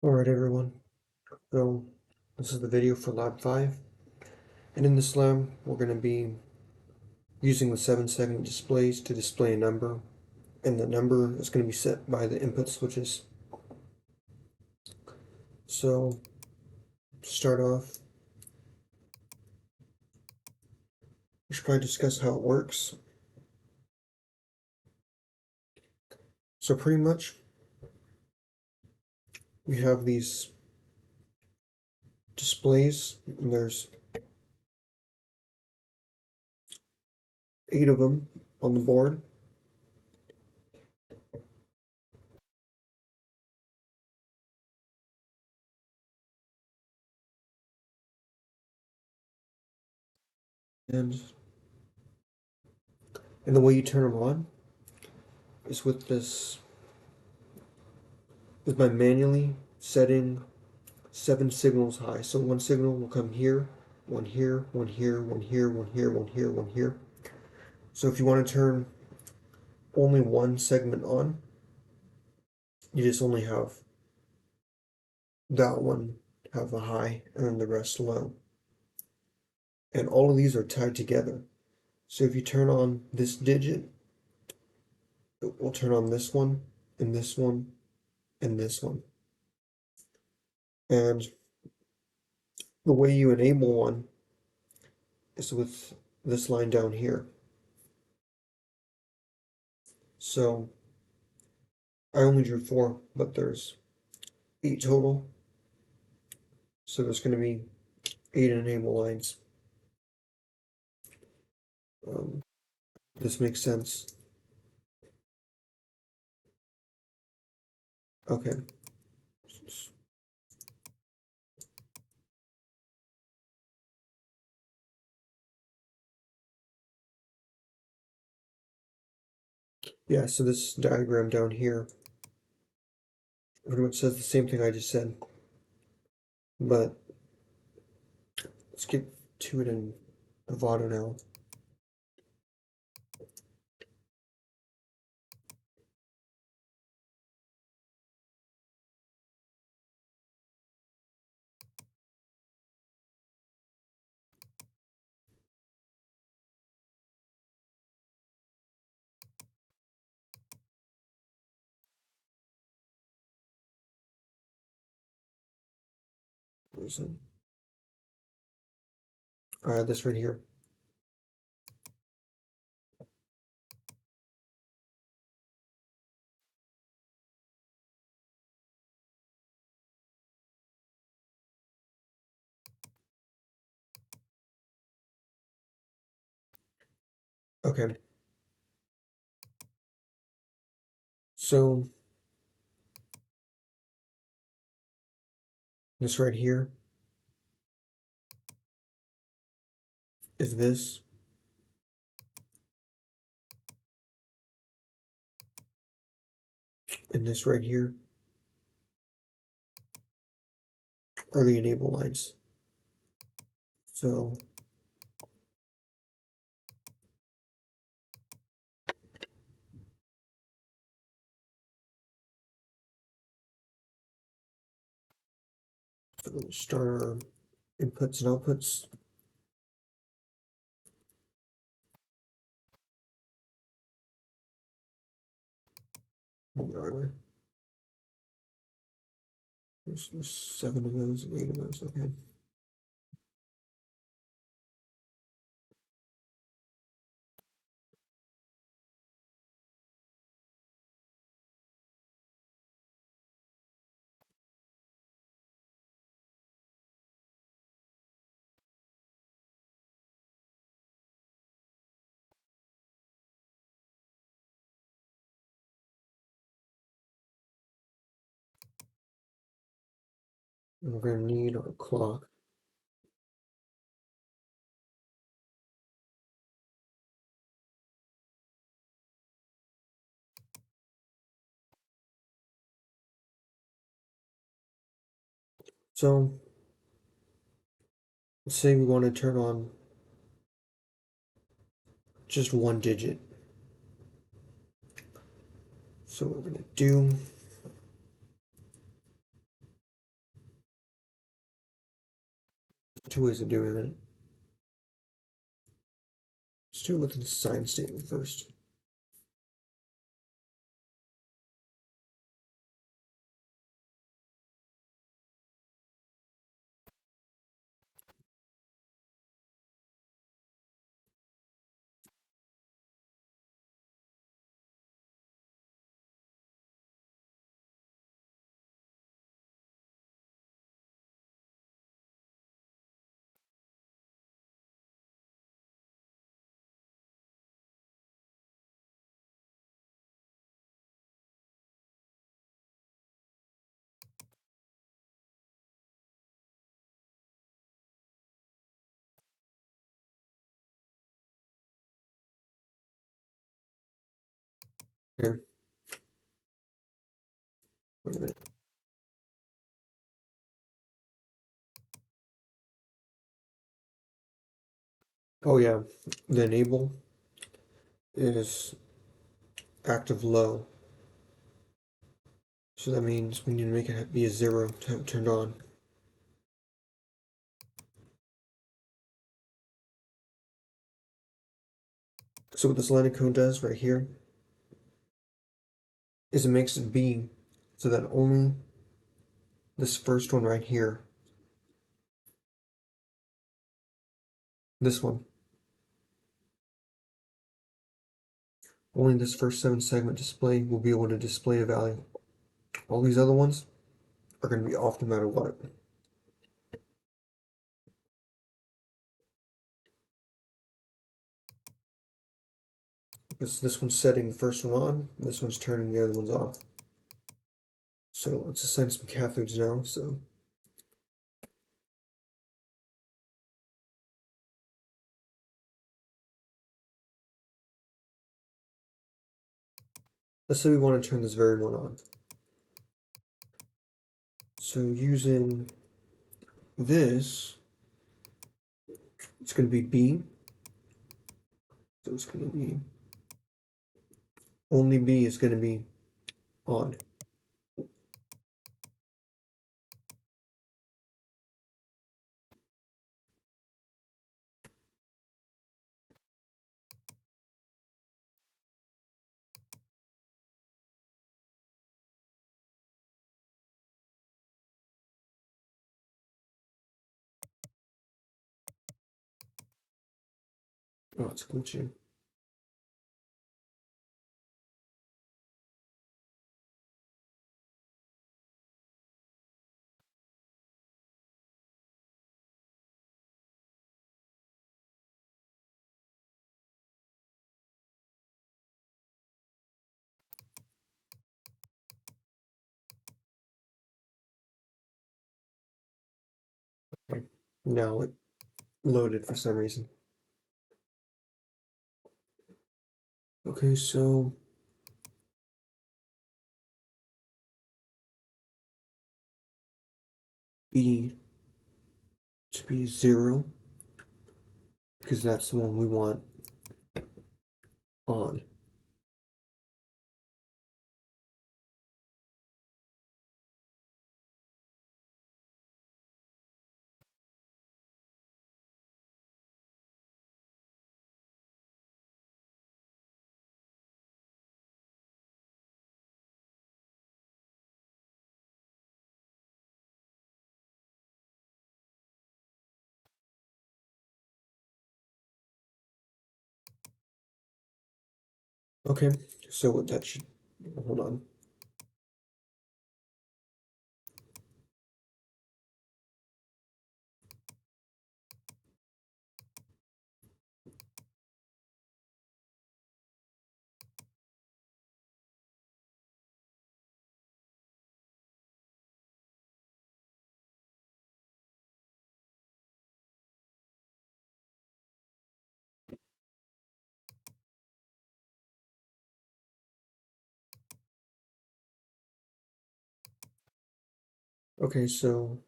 Alright everyone, so this is the video for lab 5, and in this lab we're going to be using the 7-segment displays to display a number, and the number is going to be set by the input switches. So to start off, we should probably discuss how it works. So pretty much we have these displays, and there's 8 of them on the board. And the way you turn them on is with by manually setting 7 signals high. So one signal will come here, one here, one here, one here, one here, one here, one here. So if you want to turn only one segment on, you just only have that one have a high and then the rest low. And all of these are tied together. So if you turn on this digit, it will turn on this one, and this one, and this one. And the way you enable one is with this line down here. So I only drew 4, but there's 8 total. So there's going to be 8 enable lines. This makes sense. Okay. Yeah, so this diagram down here pretty much says the same thing I just said. But let's get to it in Avado now. Where's it? This right here. Okay. So this right here is this. And this right here are the enable lines. So start our inputs and outputs. There's 7 of those and 8 of those. Okay. And we're going to need our clock. So let's say we want to turn on just one digit. So what we're going to do two ways of doing it. Let's do it with the sign statement first. Here, wait a minute. Oh yeah, the enable is active low. So that means we need to make it be a 0 to have it turned on. So what this line of code does right here is it makes it be so that only this first one right here, this one, only this first 7-segment display will be able to display a value. All these other ones are going to be off no matter what. Because this one's setting the first one on, this one's turning the other ones off. So let's assign some cathodes now. So let's say we want to turn this very one on. So using this, it's going to be B. So it's going to be only B is going to be on. Oh, it's glitching. Okay. Now it loaded for some reason. Okay, so B to be 0 because that's the one we want on. Okay, so what that should, hold on. Okay, so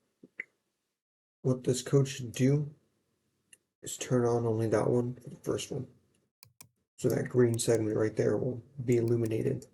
what this code should do is turn on only that one, the first one. So that green segment right there will be illuminated.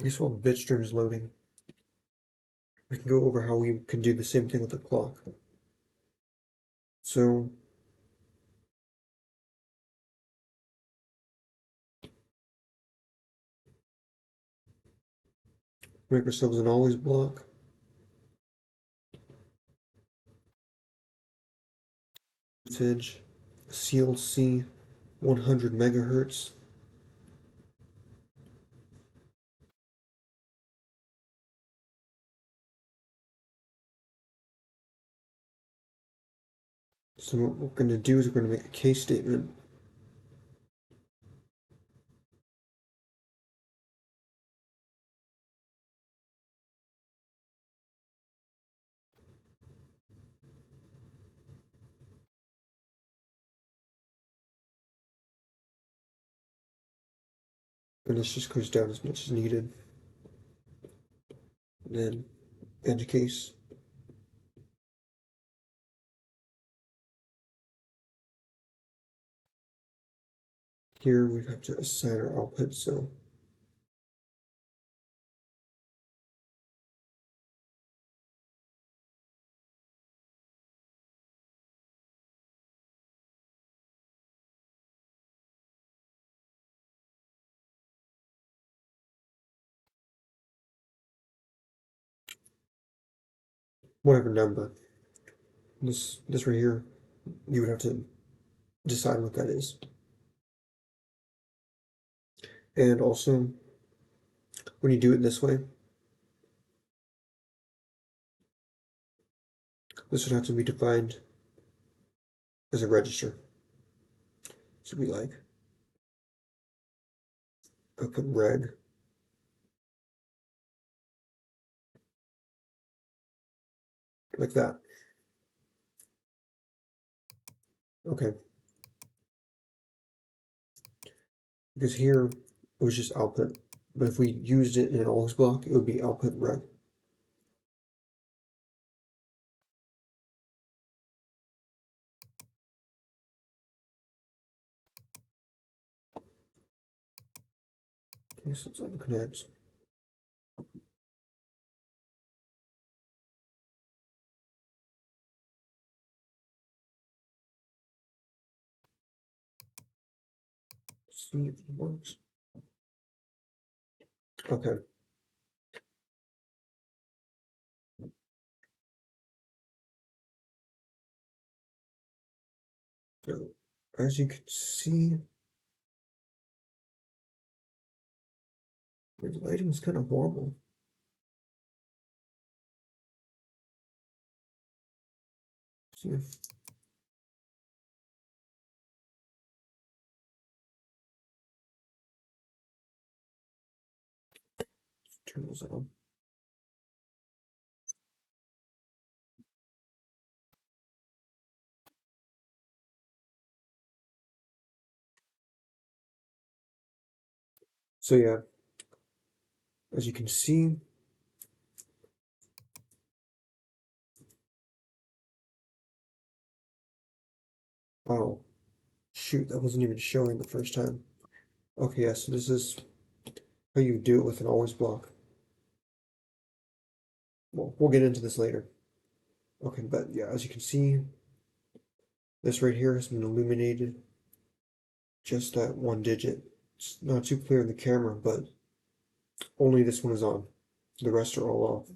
I guess while the bit stream is loading, we can go over how we can do the same thing with the clock. So make ourselves an always block. Voltage, CLC, 100 megahertz. So what we're going to do is we're going to make a case statement. And this just goes down as much as needed. And then end case. Here we have to assign our output, so whatever number. This right here, you would have to decide what that is. And also, when you do it this way, this would have to be defined as a register. So we like output reg, like that. Okay, because here it was just output, but if we used it in an always block, it would be output reg. Okay, so let's unconnect. See if it works. Okay. So as you can see, the lighting is kind of horrible. See if turn those on. So yeah, as you can see, oh shoot, that wasn't even showing the first time. Okay, yeah, so this is how you do it with an always block. Well, we'll get into this later. Okay, but yeah, as you can see, this right here has been illuminated. Just that one digit. It's not too clear in the camera, but only this one is on. The rest are all off.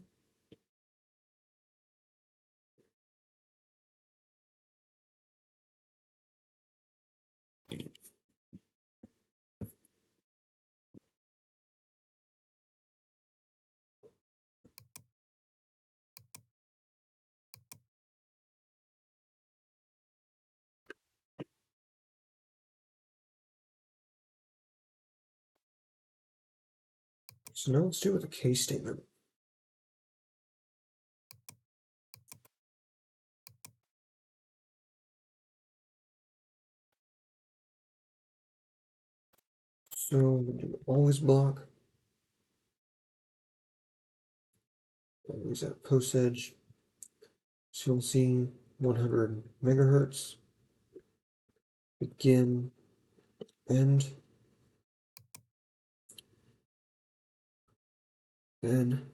So now let's do it with a case statement. So we'll do always block. Always at post edge. So you'll see 100 megahertz. Begin, end. Then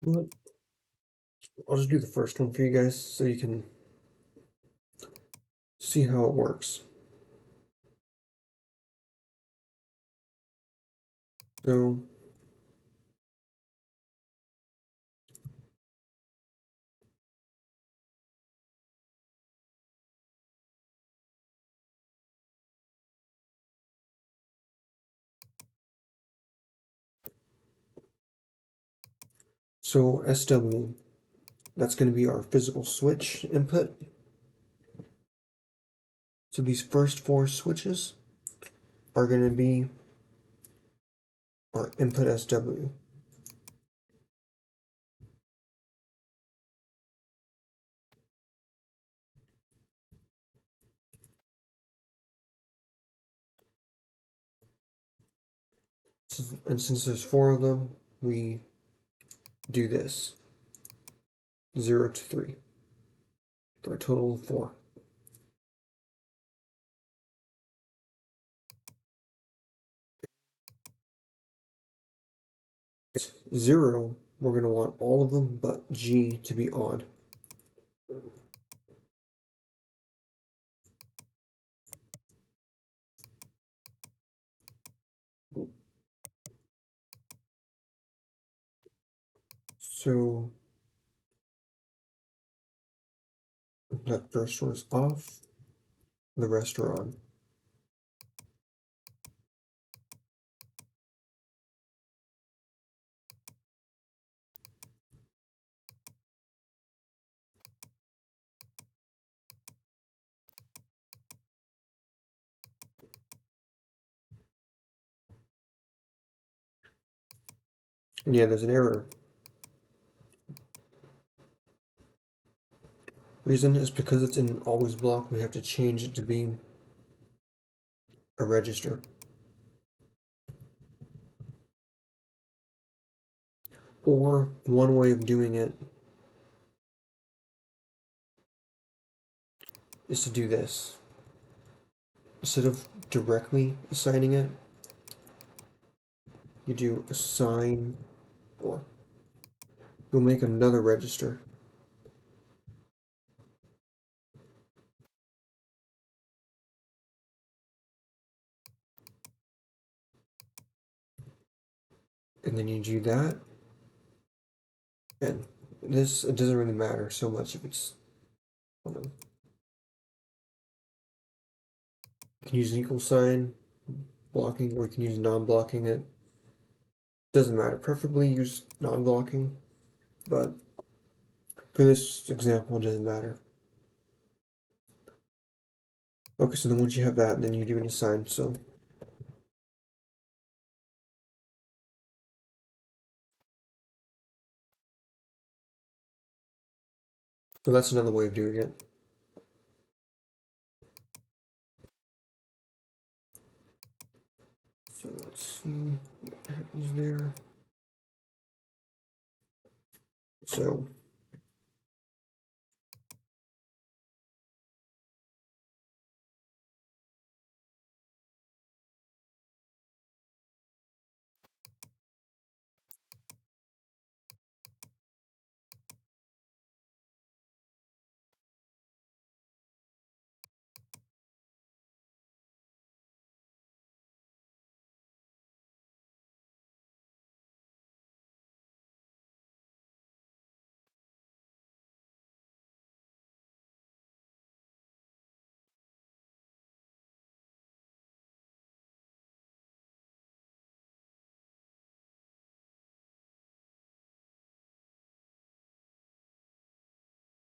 what? I'll just do the first one for you guys so you can see how it works. So SW, that's going to be our physical switch input. So these first four switches are going to be our input SW. And since there's four of them, we do this 0 to 3 for a total of 4. It's 0, we're going to want all of them but G to be on. So that first one is off, the rest are on. And yeah, there's an error. Reason is because it's in always block, we have to change it to be a register. Or one way of doing it is to do this. Instead of directly assigning it, you do assign, or you'll make another register. And then you do that. And this, it doesn't really matter so much if it's, hold on. You can use an equal sign, blocking, or you can use non-blocking it. Doesn't matter. Preferably use non-blocking, but for this example, it doesn't matter. Okay, so then once you have that, then you do an assign. So that's another way of doing it. So let's see what happens there. So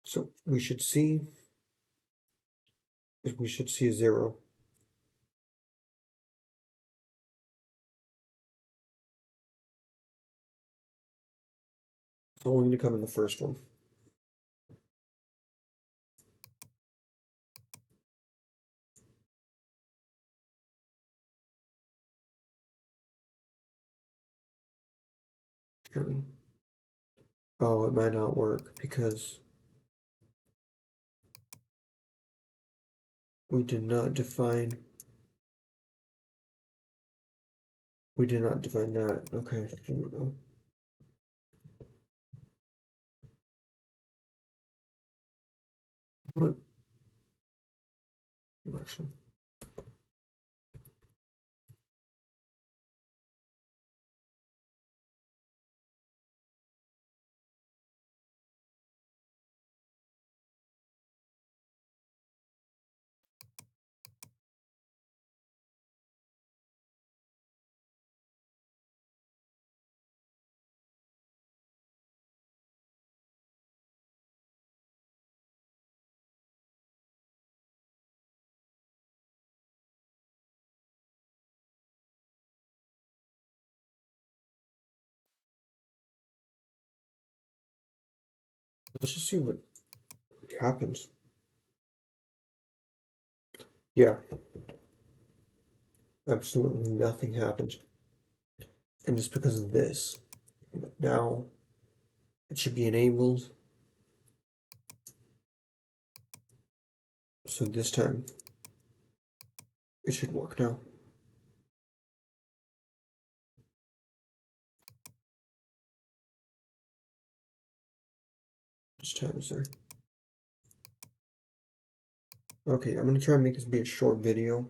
So we should see a 0. It's only going to come in the first one. Oh, it might not work because we did not define that. Okay, here we go. What? Actually, let's just see what happens. Yeah, absolutely nothing happens. And it's because of this. Now it should be enabled. So this time it should work now. Which time is there? Okay, I'm gonna try and make this be a short video.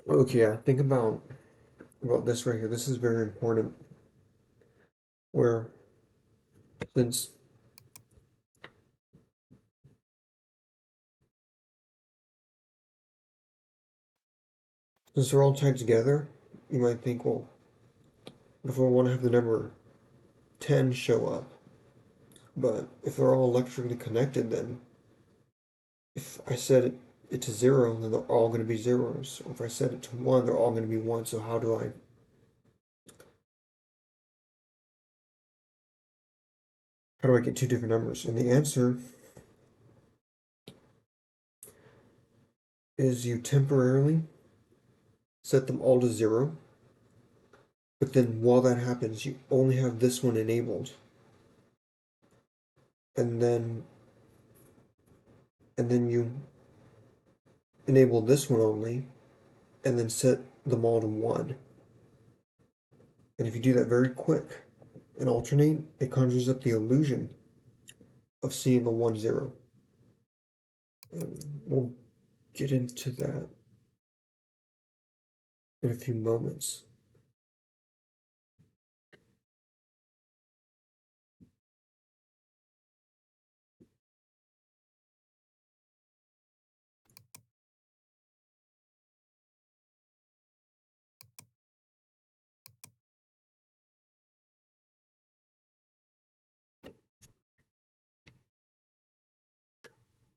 Okay, yeah, think about this right here. This is very important. Where since they're all tied together, you might think, well, if I want to have the number 10 show up, but if they're all electrically connected, then if I set it to 0, then they're all going to be zeros. Or if I set it to 1, they're all going to be 1. So how do I get two different numbers? And the answer is you temporarily set them all to 0, but then while that happens, you only have this one enabled. And then you enable this one only, and then set them all to 1. And if you do that very quick and alternate, it conjures up the illusion of seeing a 1 0. And we'll get into that in a few moments.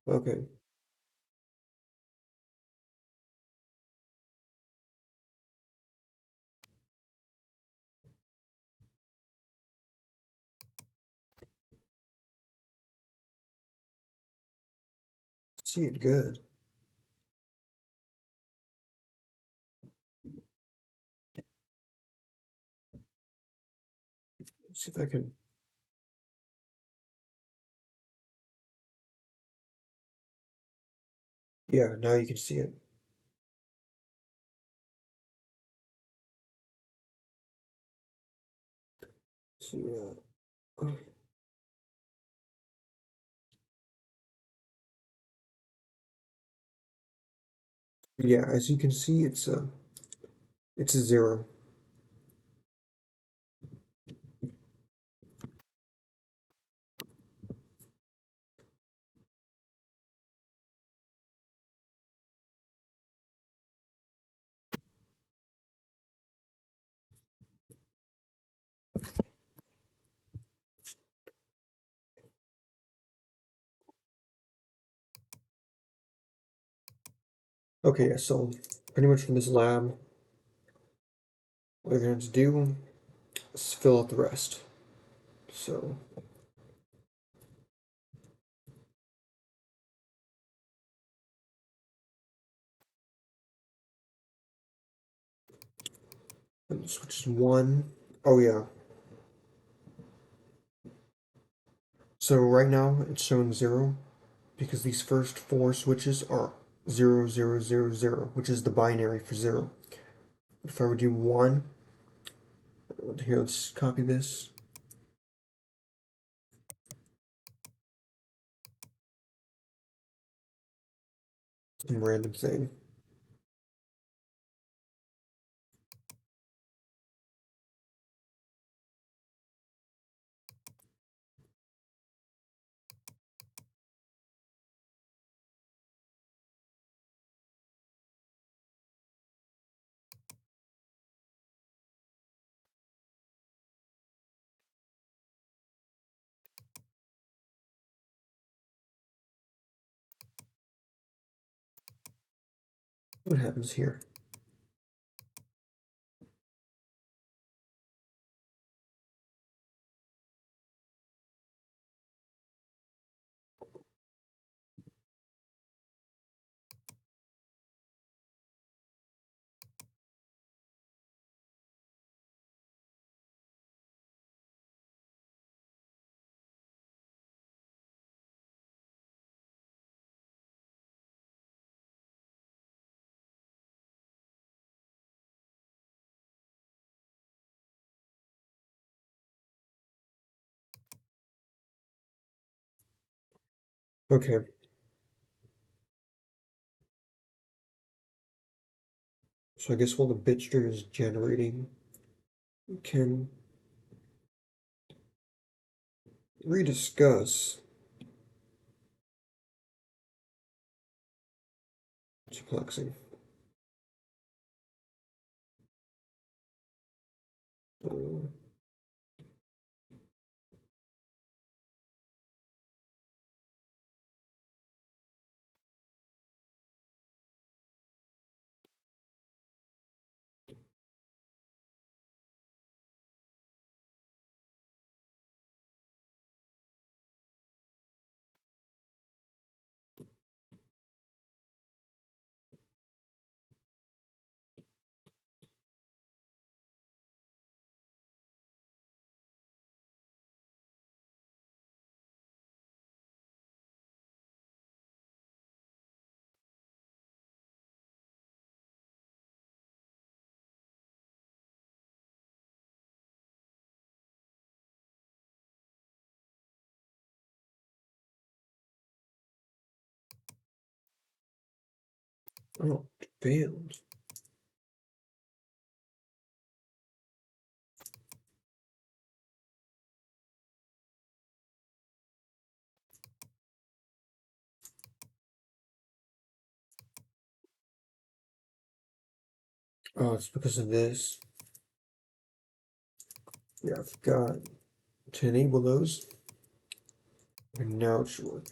Okay, see it good. Let's see if I can. Yeah, now you can see it. So, yeah, as you can see, it's a 0. Okay, yeah, so pretty much for this lab, what you're going to do is fill out the rest. So and switch to 1. Oh yeah. So right now it's showing 0 because these first 4 switches are 0, 0, 0, 0, which is the binary for 0. If I would do 1, here, let's copy this. Some random thing. What happens here? Okay, so I guess while the bit stream is generating, we can rediscuss multiplexing. Uh, oh, it failed. Oh, it's because of this. Yeah, I forgot to enable those. And now it should work.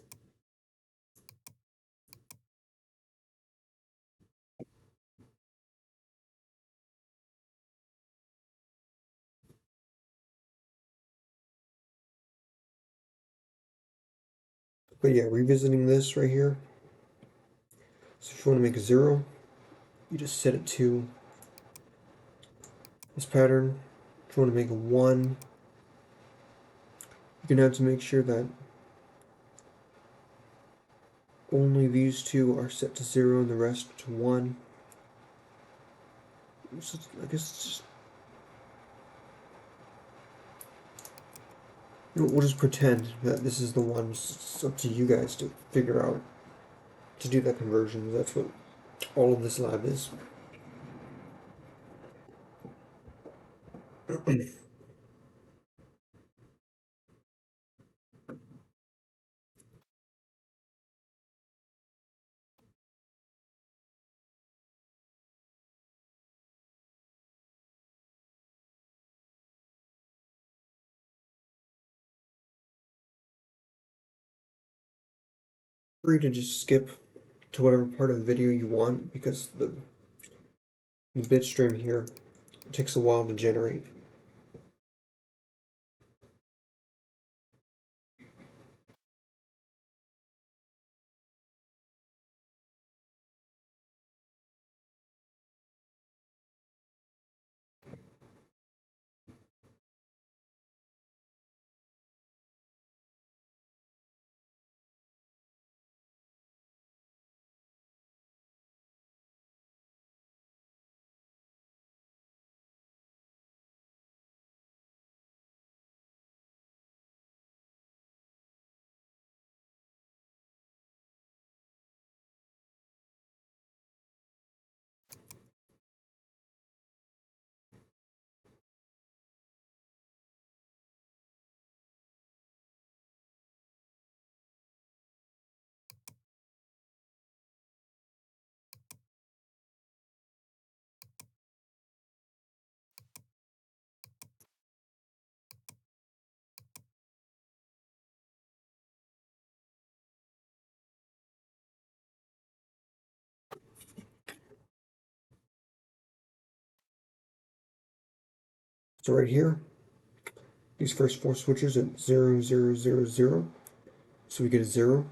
But yeah, revisiting this right here. So if you want to make a 0, you just set it to this pattern. If you want to make a 1, you're gonna have to make sure that only these two are set to 0 and the rest to 1. So I guess it's just, we'll just pretend that this is the one. It's up to you guys to figure out to do that conversion. That's what all of this lab is. Free to just skip to to whatever part of the video you want, because the bit stream here takes a while to generate. So right here, these first four switches at 0, 0, 0, 0. So we get a 0.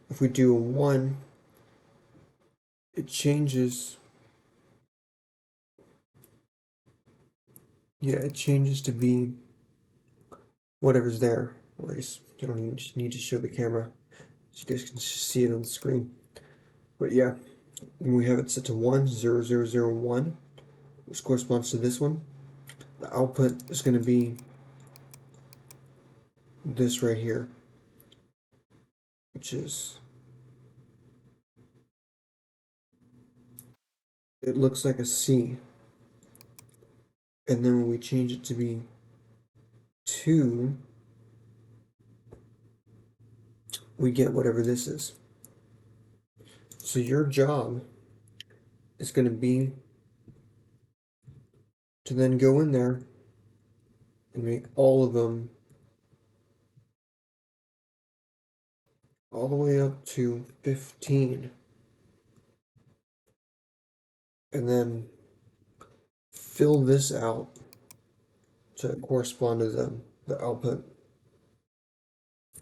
If we do a 1, it changes. Yeah, it changes to be whatever's there. Or you don't even need to show the camera, so you guys can see it on the screen. But yeah, when we have it set to 1, 0, 0, 0, 1, which corresponds to this one, the output is going to be this right here, which is, it looks like a C. And then when we change it to be 2, we get whatever this is. So your job is going to be to then go in there and make all of them all the way up to 15. And then fill this out to correspond to the output.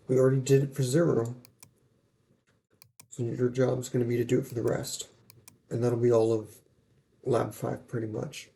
We already did it for 0, so your job is going to be to do it for the rest. And that'll be all of Lab 5 pretty much.